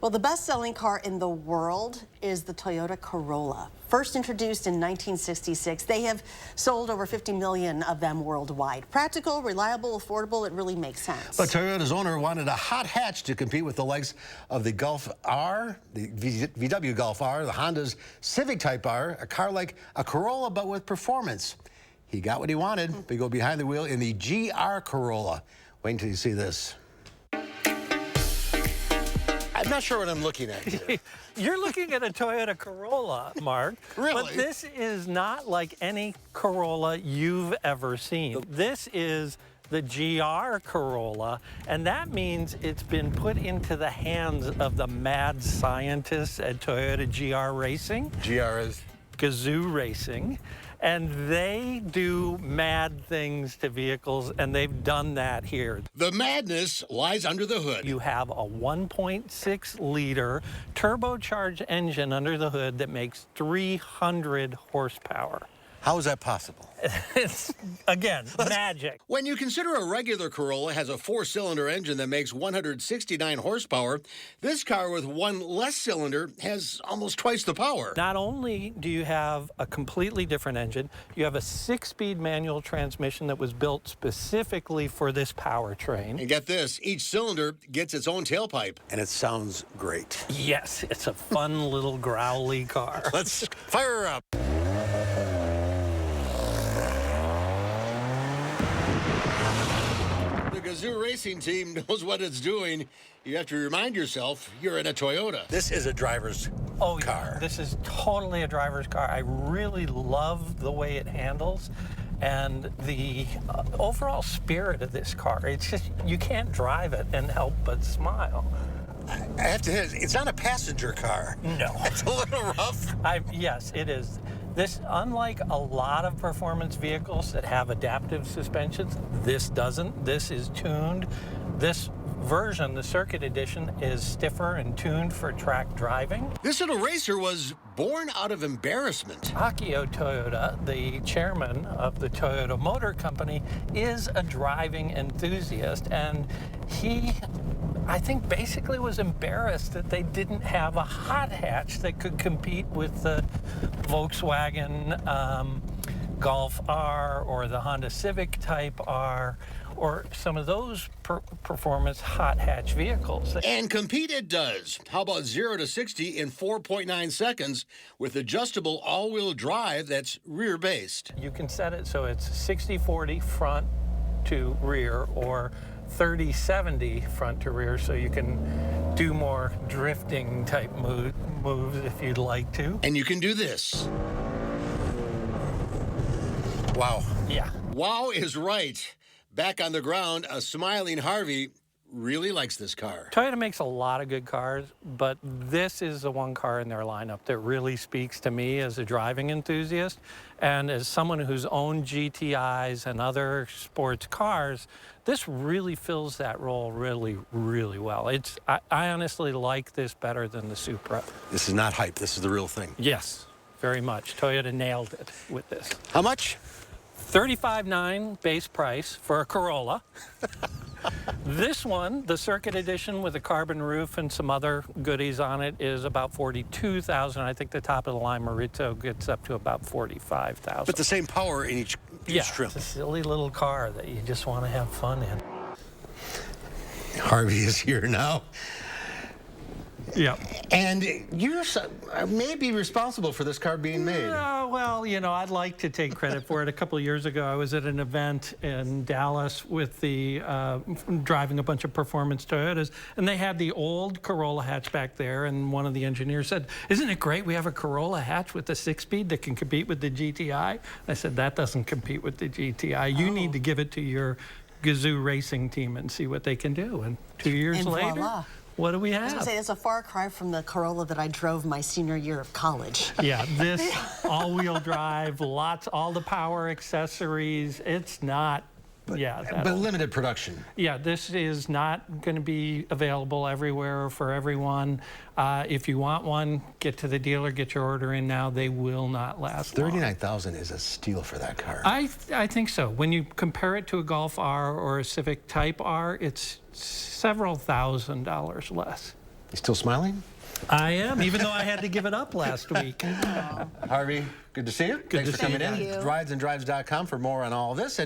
Well, the best-selling car in the world is the Toyota Corolla. First introduced in 1966, they have sold over 50 million of them worldwide. Practical, reliable, affordable, it really makes sense. But Toyota's owner wanted a hot hatch to compete with the likes of the Golf R, the VW Golf R, the Honda's Civic Type R, a car like a Corolla but with performance. He got what he wanted. We go behind the wheel in the GR Corolla. Wait until you see this. I'm not sure what I'm looking at here. You're looking at a Toyota Corolla, Mark. Really? But this is not like any Corolla you've ever seen. This is the GR Corolla, and that means it's been put into the hands of the mad scientists at Toyota GR Racing. GR is? Gazoo Racing. And they do mad things to vehicles, and they've done that here. The madness lies under the hood. You have a 1.6-liter turbocharged engine under the hood that makes 300 horsepower. How is that possible? It's, again, magic. When you consider a regular Corolla has a 4-cylinder engine that makes 169 horsepower, this car with one less cylinder has almost twice the power. Not only do you have a completely different engine, you have a 6-speed manual transmission that was built specifically for this powertrain. And get this, each cylinder gets its own tailpipe. And it sounds great. Yes, it's a fun little growly car. Let's fire her up. The Gazoo Racing team knows what it's doing. You have to remind yourself you're in a Toyota. This is a driver's car. This is totally a driver's car. I really love the way it handles and the overall spirit of this car. It's just, you can't drive it and help but smile. I have to hit, it's not a passenger car. No. It's a little rough. Yes, it is. This, unlike a lot of performance vehicles that have adaptive suspensions, this doesn't. This is tuned. This version, the Circuit Edition, is stiffer and tuned for track driving. This little racer was born out of embarrassment. Akio Toyoda, the chairman of the Toyota Motor Company, is a driving enthusiast, and he, I think, basically was embarrassed that they didn't have a hot hatch that could compete with the Volkswagen Golf R or the Honda Civic Type R or some of those performance hot hatch vehicles. And compete it does. How about 0 to 60 in 4.9 seconds with adjustable all-wheel drive that's rear-based? You can set it so it's 60-40 front to rear or 30-70 front to rear, so you can do more drifting type moves if you'd like to. And you can do this. Wow. Yeah. Wow is right. Back on the ground, a smiling Harvey really likes this car. Toyota makes a lot of good cars, but this is the one car in their lineup that really speaks to me as a driving enthusiast and as someone who's owned GTIs and other sports cars. This really fills that role really, really well. I honestly like this better than the Supra. This is not hype. This is the real thing. Yes, very much. Toyota nailed it with this. How much? $35,900 base price for a Corolla. This one, the Circuit Edition with a carbon roof and some other goodies on it, is about $42,000. I think the top of the line Maurizio gets up to about $45,000. But the same power in each trim. It's a silly little car that you just want to have fun in. Harvey is here now. Yeah. And you may be responsible for this car being made. Well, you know, I'd like to take credit for it. A couple of years ago, I was at an event in Dallas with the driving a bunch of performance Toyotas, and they had the old Corolla hatch back there, and one of the engineers said, "Isn't it great we have a Corolla hatch with a 6-speed that can compete with the GTI?" I said, "That doesn't compete with the GTI. You need to give it to your Gazoo Racing team and see what they can do." And 2 years later, voila. What do we have? I was going to say, it's a far cry from the Corolla that I drove my senior year of college. Yeah, this all-wheel drive, all the power accessories. It's not, but limited production. Yeah, this is not going to be available everywhere for everyone. If you want one, get to the dealer, get your order in now. They will not last long. $39,000 is a steal for that car. I think so. When you compare it to a Golf R or a Civic Type R, it's several $1,000s less. You still smiling? I am, even though I had to give it up last week. Harvey, good to see you. Thanks for coming in. you. Ridesandrives.com for more on all of this. And